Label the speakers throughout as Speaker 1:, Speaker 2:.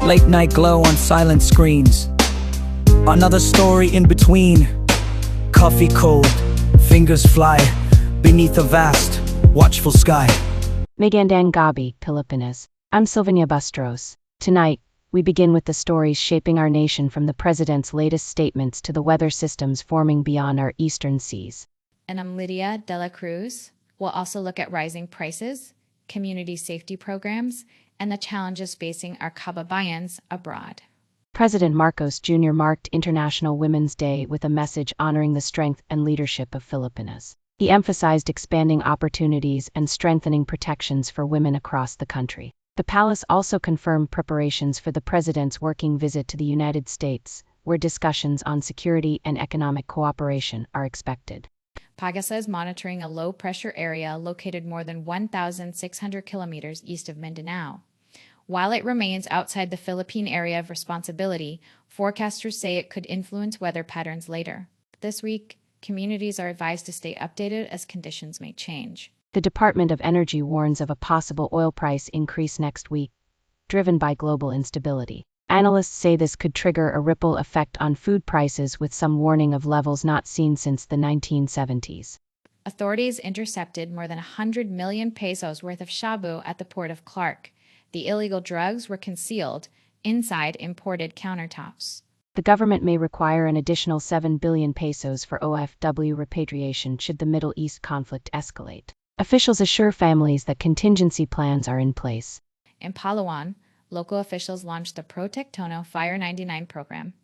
Speaker 1: Late night glow on silent screens. Another story in between. Coffee cold, fingers fly beneath a vast, watchful sky.
Speaker 2: Magandang gabi, Pilipinas. I'm Sylvania Bustros. Tonight, we begin with the stories shaping our nation, from the president's latest statements to the weather systems forming beyond our eastern seas.
Speaker 3: And I'm Lydia De La Cruz. We'll also look at rising prices, community safety programs, and the challenges facing our kababayans abroad.
Speaker 2: President Marcos Jr. marked International Women's Day with a message honoring the strength and leadership of Filipinas. He emphasized expanding opportunities and strengthening protections for women across the country. The palace also confirmed preparations for the president's working visit to the United States, where discussions on security and economic cooperation are expected.
Speaker 3: PAGASA is monitoring a low-pressure area located more than 1,600 kilometers east of Mindanao. While it remains outside the Philippine area of responsibility, forecasters say it could influence weather patterns later. This week, communities are advised to stay updated as conditions may change.
Speaker 2: The Department of Energy warns of a possible oil price increase next week, driven by global instability. Analysts say this could trigger a ripple effect on food prices, with some warning of levels not seen since the 1970s.
Speaker 3: Authorities intercepted more than 100 million pesos worth of Shabu at the port of Clark. The illegal drugs were concealed inside imported countertops.
Speaker 2: The government may require an additional 7 billion pesos for OFW repatriation should the Middle East conflict escalate. Officials assure families that contingency plans are in place.
Speaker 3: In Palawan, local officials launched the Protectono Fire 99 program,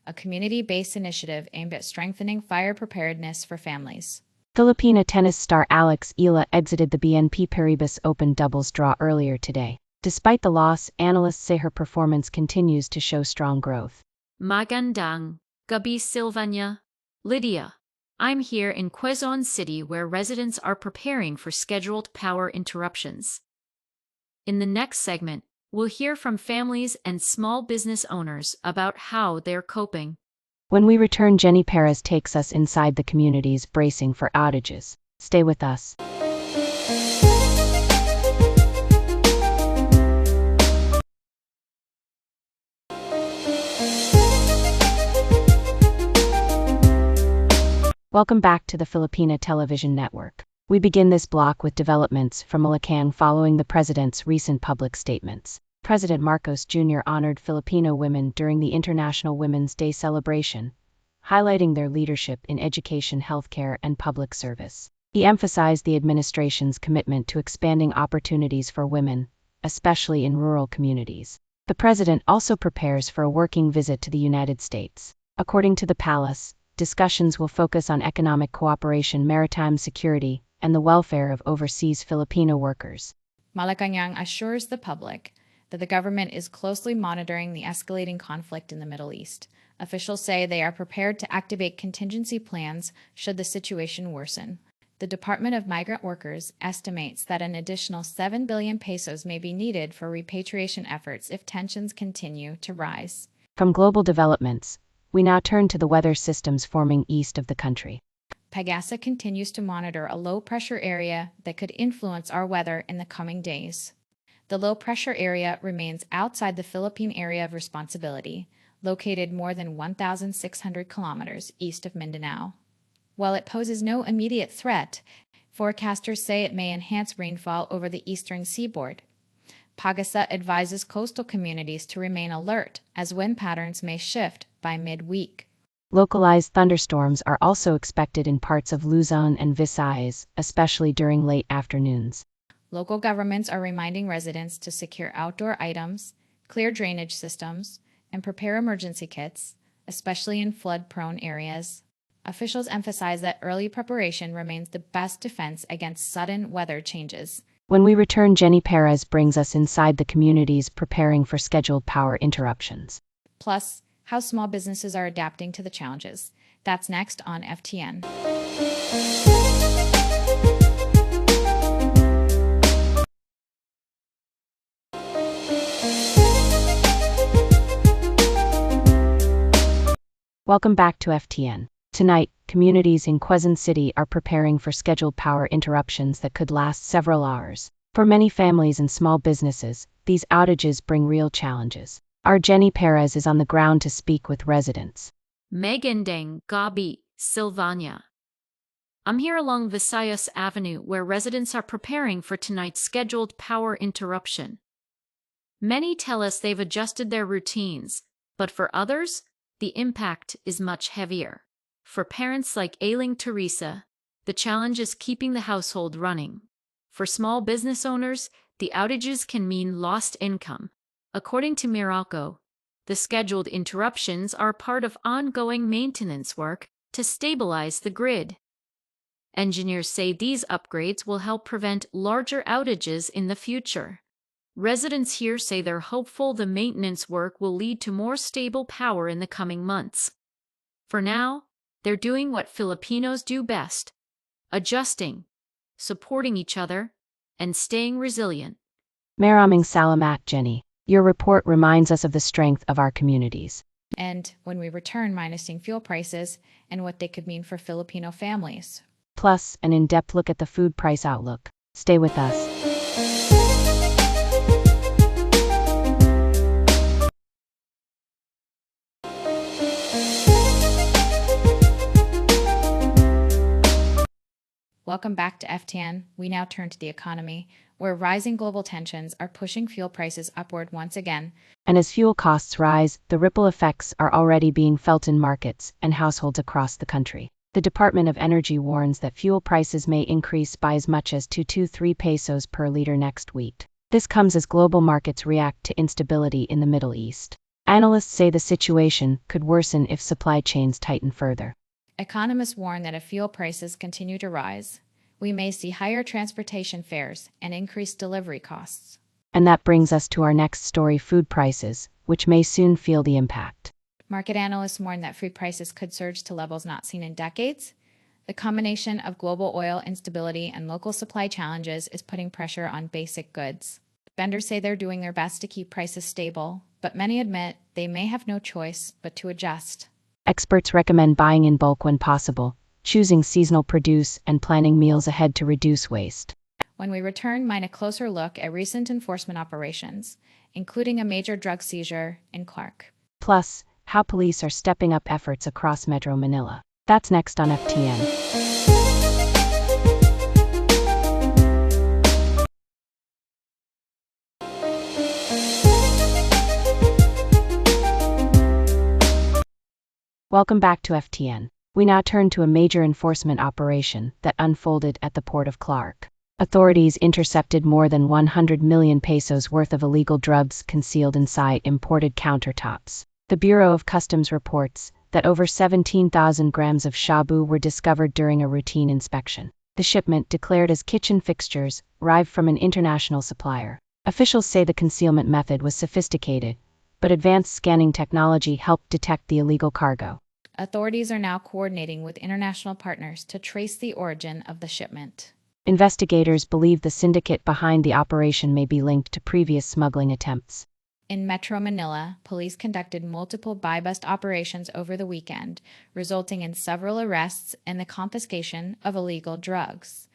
Speaker 3: a community-based initiative aimed at strengthening fire preparedness for families.
Speaker 2: Filipina tennis star Alex Ila exited the BNP Paribas Open doubles draw earlier today. Despite the loss, analysts say her performance continues to show strong growth.
Speaker 4: Magandang gabi, Sylvania. Lydia. I'm here in Quezon City, where residents are preparing for scheduled power interruptions. In the next segment, we'll hear from families and small business owners about how they're coping.
Speaker 2: When we return, Jenny Perez takes us inside the communities bracing for outages. Stay with us. Welcome back to the Filipina Television Network. We begin this block with developments from Malacanang following the president's recent public statements. President Marcos Jr. honored Filipino women during the International Women's Day celebration, highlighting their leadership in education, healthcare, and public service. He emphasized the administration's commitment to expanding opportunities for women, especially in rural communities. The president also prepares for a working visit to the United States. According to the palace, discussions will focus on economic cooperation, maritime security, and the welfare of overseas Filipino workers.
Speaker 3: Malacanang assures the public that the government is closely monitoring the escalating conflict in the Middle East. Officials say they are prepared to activate contingency plans should the situation worsen. The Department of Migrant Workers estimates that an additional 7 billion pesos may be needed for repatriation efforts if tensions continue to rise.
Speaker 2: From global developments, we now turn to the weather systems forming east of the country.
Speaker 3: PAGASA continues to monitor a low-pressure area that could influence our weather in the coming days. The low-pressure area remains outside the Philippine area of responsibility, located more than 1,600 kilometers east of Mindanao. While it poses no immediate threat, forecasters say it may enhance rainfall over the eastern seaboard. PAGASA advises coastal communities to remain alert, as wind patterns may shift by mid-week.
Speaker 2: Localized thunderstorms are also expected in parts of Luzon and Visayas, especially during late afternoons.
Speaker 3: Local governments are reminding residents to secure outdoor items, clear drainage systems, and prepare emergency kits, especially in flood-prone areas. Officials emphasize that early preparation remains the best defense against sudden weather changes.
Speaker 2: When we return, Jenny Perez brings us inside the communities preparing for scheduled power interruptions.
Speaker 3: Plus, how small businesses are adapting to the challenges. That's next on FTN.
Speaker 2: Welcome back to FTN. Tonight, communities in Quezon City are preparing for scheduled power interruptions that could last several hours. For many families and small businesses, these outages bring real challenges. Our Jenny Perez is on the ground to speak with residents.
Speaker 4: Magandang gabi, Silvania. I'm here along Visayas Avenue where residents are preparing for tonight's scheduled power interruption. Many tell us they've adjusted their routines, but for others, the impact is much heavier. For parents like ailing Teresa, the challenge is keeping the household running. For small business owners, the outages can mean lost income. According to Meralco, the scheduled interruptions are part of ongoing maintenance work to stabilize the grid. Engineers say these upgrades will help prevent larger outages in the future. Residents here say they're hopeful the maintenance work will lead to more stable power in the coming months. For now, they're doing what Filipinos do best: adjusting, supporting each other, and staying resilient.
Speaker 2: Maraming salamat, Jenny. Your report reminds us of the strength of our communities.
Speaker 3: And when we return, minusing fuel prices and what they could mean for Filipino families.
Speaker 2: Plus, an in-depth look at the food price outlook. Stay with us.
Speaker 3: Welcome back to FTN. We now turn to the economy, where rising global tensions are pushing fuel prices upward once again.
Speaker 2: And as fuel costs rise, the ripple effects are already being felt in markets and households across the country. The Department of Energy warns that fuel prices may increase by as much as 223 pesos per liter next week. This comes as global markets react to instability in the Middle East. Analysts say the situation could worsen if supply chains tighten further.
Speaker 3: Economists warn that if fuel prices continue to rise, we may see higher transportation fares and increased delivery costs.
Speaker 2: And that brings us to our next story: food prices, which may soon feel the impact.
Speaker 3: Market analysts warn that food prices could surge to levels not seen in decades. The combination of global oil instability and local supply challenges is putting pressure on basic goods. Vendors say they're doing their best to keep prices stable, but many admit they may have no choice but to adjust.
Speaker 2: Experts recommend buying in bulk when possible, choosing seasonal produce, and planning meals ahead to reduce waste.
Speaker 3: When we return, mind a closer look at recent enforcement operations, including a major drug seizure in Clark.
Speaker 2: Plus, how police are stepping up efforts across Metro Manila. That's next on FTN. Welcome back to FTN. We now turn to a major enforcement operation that unfolded at the port of Clark. Authorities intercepted more than 100 million pesos worth of illegal drugs concealed inside imported countertops. The Bureau of Customs reports that over 17,000 grams of Shabu were discovered during a routine inspection. The shipment, declared as kitchen fixtures, arrived from an international supplier. Officials say the concealment method was sophisticated, but advanced scanning technology helped detect the illegal cargo.
Speaker 3: Authorities are now coordinating with international partners to trace the origin of the shipment.
Speaker 2: Investigators believe the syndicate behind the operation may be linked to previous smuggling attempts.
Speaker 3: In Metro Manila, police conducted multiple buy-bust operations over the weekend, resulting in several arrests and the confiscation of illegal drugs.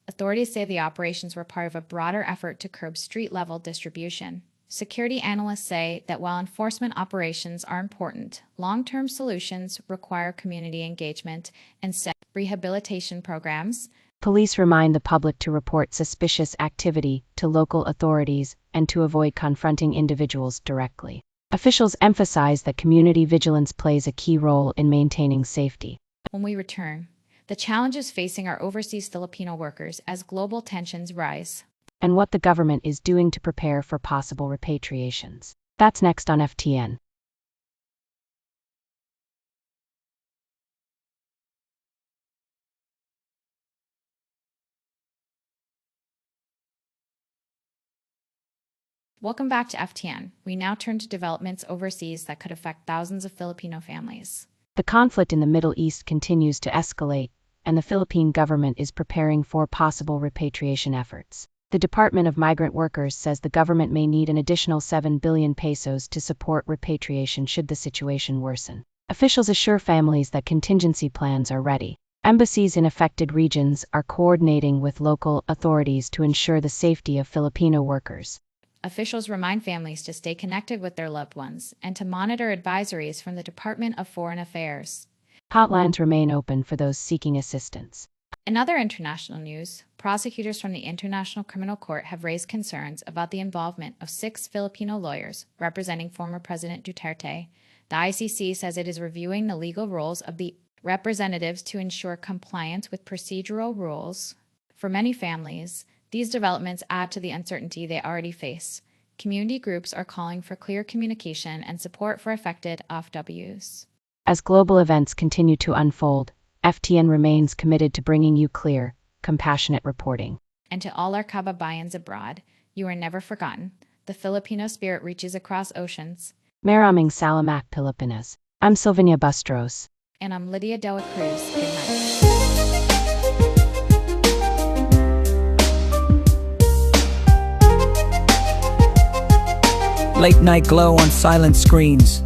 Speaker 3: Authorities say the operations were part of a broader effort to curb street-level distribution. Security analysts say that while enforcement operations are important, long-term solutions require community engagement and set rehabilitation programs.
Speaker 2: Police remind the public to report suspicious activity to local authorities and to avoid confronting individuals directly. Officials emphasize that community vigilance plays a key role in maintaining safety.
Speaker 3: When we return, the challenges facing our overseas Filipino workers as global tensions rise.
Speaker 2: And what the government is doing to prepare for possible repatriations. That's next on FTN.
Speaker 3: Welcome back to FTN. We now turn to developments overseas that could affect thousands of Filipino families.
Speaker 2: The conflict in the Middle East continues to escalate, and the Philippine government is preparing for possible repatriation efforts. The Department of Migrant Workers says the government may need an additional 7 billion pesos to support repatriation should the situation worsen. Officials assure families that contingency plans are ready. Embassies in affected regions are coordinating with local authorities to ensure the safety of Filipino workers.
Speaker 3: officials remind families to stay connected with their loved ones and to monitor advisories from the Department of Foreign Affairs.
Speaker 2: Hotlines remain open for those seeking assistance.
Speaker 3: In other international news, prosecutors from the International Criminal Court have raised concerns about the involvement of 6 Filipino lawyers representing former President Duterte. The ICC says it is reviewing the legal roles of the representatives to ensure compliance with procedural rules. For many families, these developments add to the uncertainty they already face. Community groups are calling for clear communication and support for affected OFWs.
Speaker 2: As global events continue to unfold, FTN remains committed to bringing you clear, compassionate reporting.
Speaker 3: And to all our kababayans abroad, you are never forgotten. The Filipino spirit reaches across oceans.
Speaker 2: Maraming salamat Pilipinas. I'm Sylvania Bustros.
Speaker 3: And I'm Lydia Dela Cruz. Good night.
Speaker 1: Late night glow on silent screens.